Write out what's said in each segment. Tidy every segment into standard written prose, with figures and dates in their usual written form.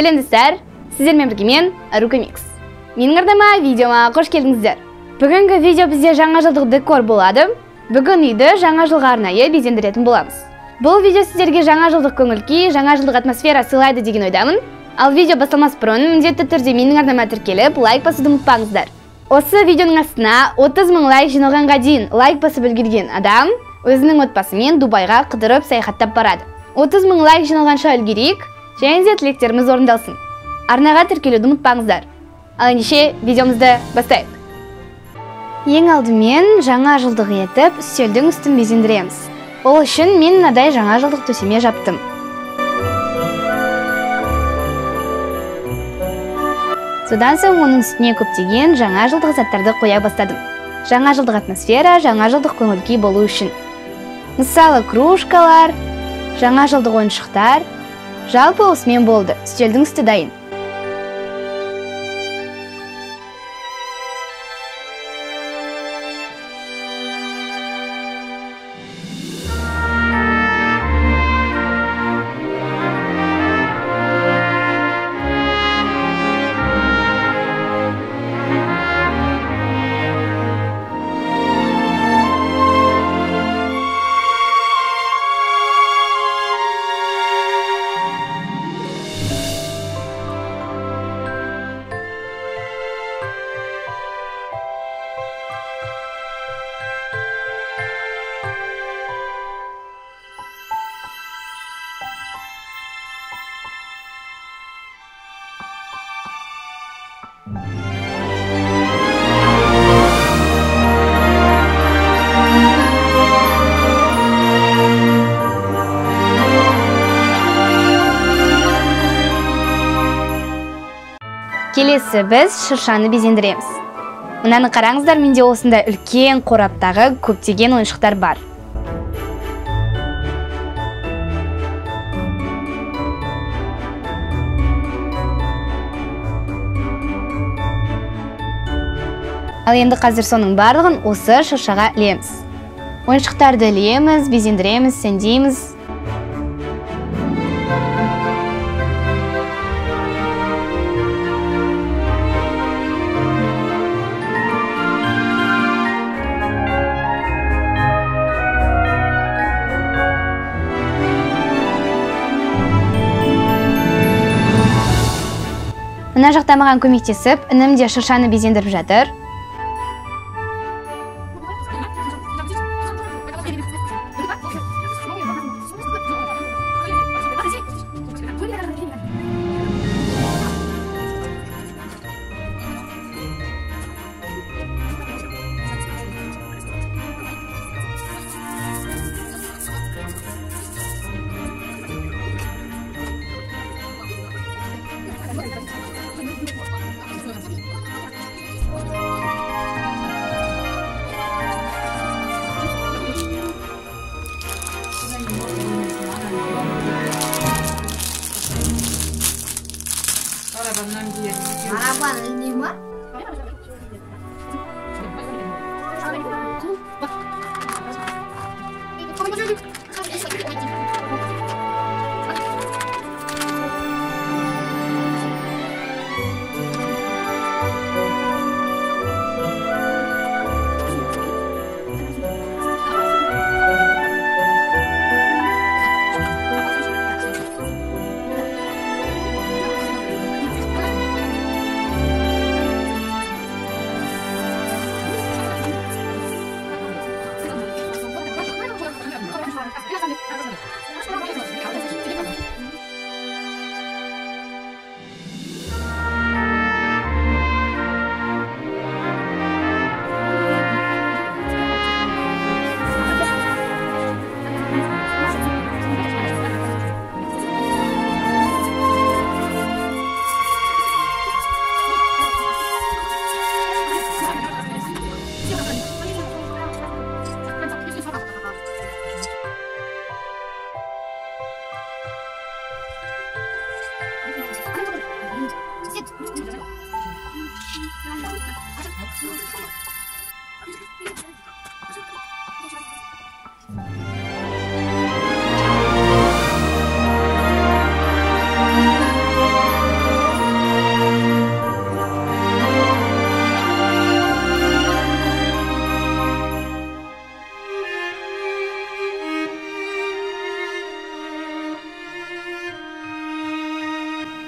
Сәлемдестер, сіздермен бірге мен Рукамикс. Менің арнама видеома қош келдіңіздер. Бүгінгі видео бізде жаңа жылдық декор болады. Бүгін үйді жаңа жылға арнайы безендіретін боламыз. Бұл видео сіздерге жаңа жылдық көңіл-күй, жаңа жылдық атмосфера сыйлайды деген ойдамын. Ал видео басталмас бұрын міндетті түрде менің арнама тіркеліп, лайк басуды ұмытпаңыздар. Осы видеоның астына 30 000 лайк жиналғанға дейін лайк басып үлгерген адам өзінің отбасымен Дубайға қыдырып саяхаттап барады. 30 000 лайк жиналғанша үлгерейік, және де тілектеріміз орындалсын. Арнаға тіркелуді ұмытпаңыздар. Ал ендеше видеомызды бастайық. Ең алдымен жаңа жылдық етіп үстелдің үстін безендіреміз. Ол үшін мен мынадай жаңа жылдық төсеме жаптым. Содан соң оның үстіне көптеген жаңа жылдық заттарды қоя бастадым. Жаңа жылдық атмосфера, жаңа жылдық көңіл-күй болу үшін. Мысалы, кружкалар, жаңа жылдық ойыншықтар. Жалпы осымен болды. Үстелдің үсті дайын. Келесі біз шыршаны безендіреміз. Мынаны қараңыздар, менде осында үлкен қораптағы көптеген ойыншықтар бар. Ал енді қазір соның барлығын осы шыршаға ілеміз. Ойыншықтарды ілеміз, безендіреміз, сәндейміз. Мына жақта маған көмектесіп, інім де шыршаны безендіріп жатыр. Arabanın ne var?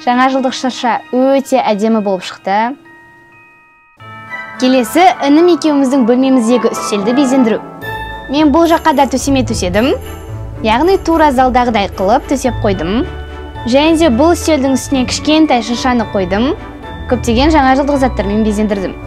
Жаңа жылдық шырша өте әдемі болып шықты. Келесі інім екеуміздің бөлмеміздегі үстелді безендіру. Мен бұл жаққа да төсеме төседім. Яғни тура залдағыдай қылып төсеп қойдым. Және де бұл үстелдің үстіне кішкентай шыршаны қойдым. Көптеген жаңа жылдық заттармен безендірдім.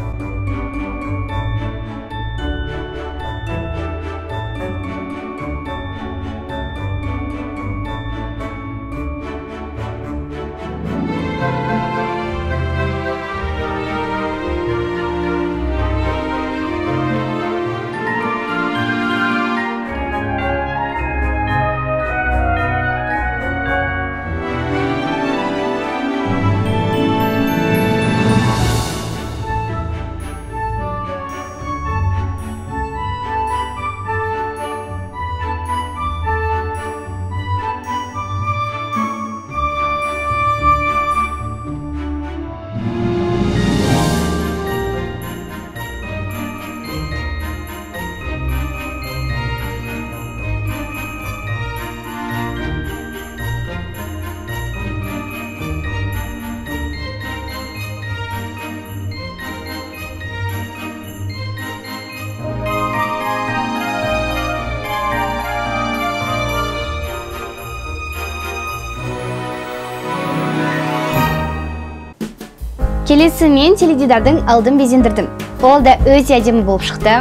Келесі мен теледидардың алдын безендірдім. Ол да өте әдемі болып шықты.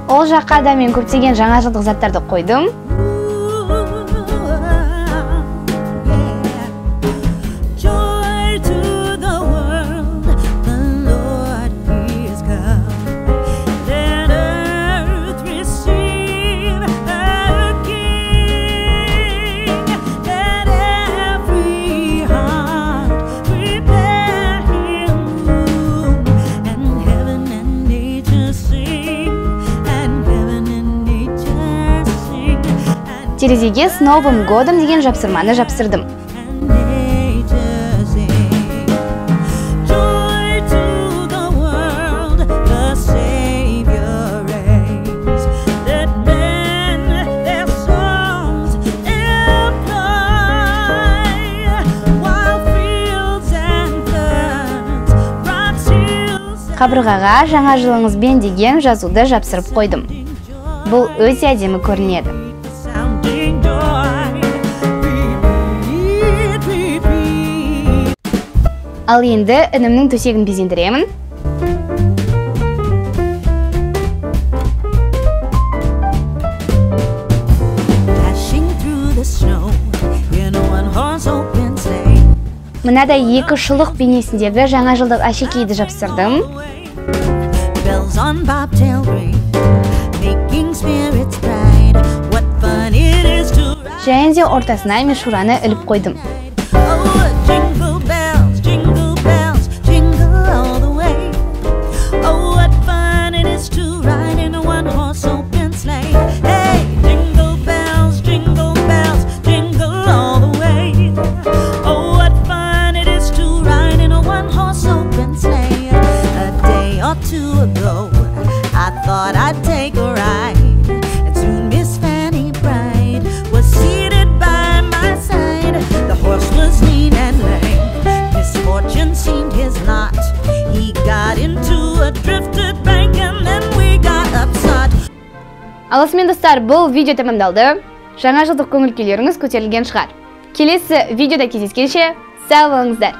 Ол жаққа да мен көптеген жаңа жылдық заттарды қойдым. Терезеге «С Новым годом» деген жапсырманы жапсырдым. Қабырғаға «Жаңа жылыңызбен» деген жазуды жапсырып қойдым. Бұл өте әдемі көрінеді. Ал енді інімнің төсегін безендіремін. Мынадай екі шұлық бейнесіндегі жаңа жылдық әшекейді жапсырдым. Және де ортасына мишураны іліп қойдым. Алысымен достар, бұл видео тәмамдалды. Жаңа жылдық көңіл күйлеріңіз көтерілген шығар. Келесі видеода кездескенше сау болыңыздар.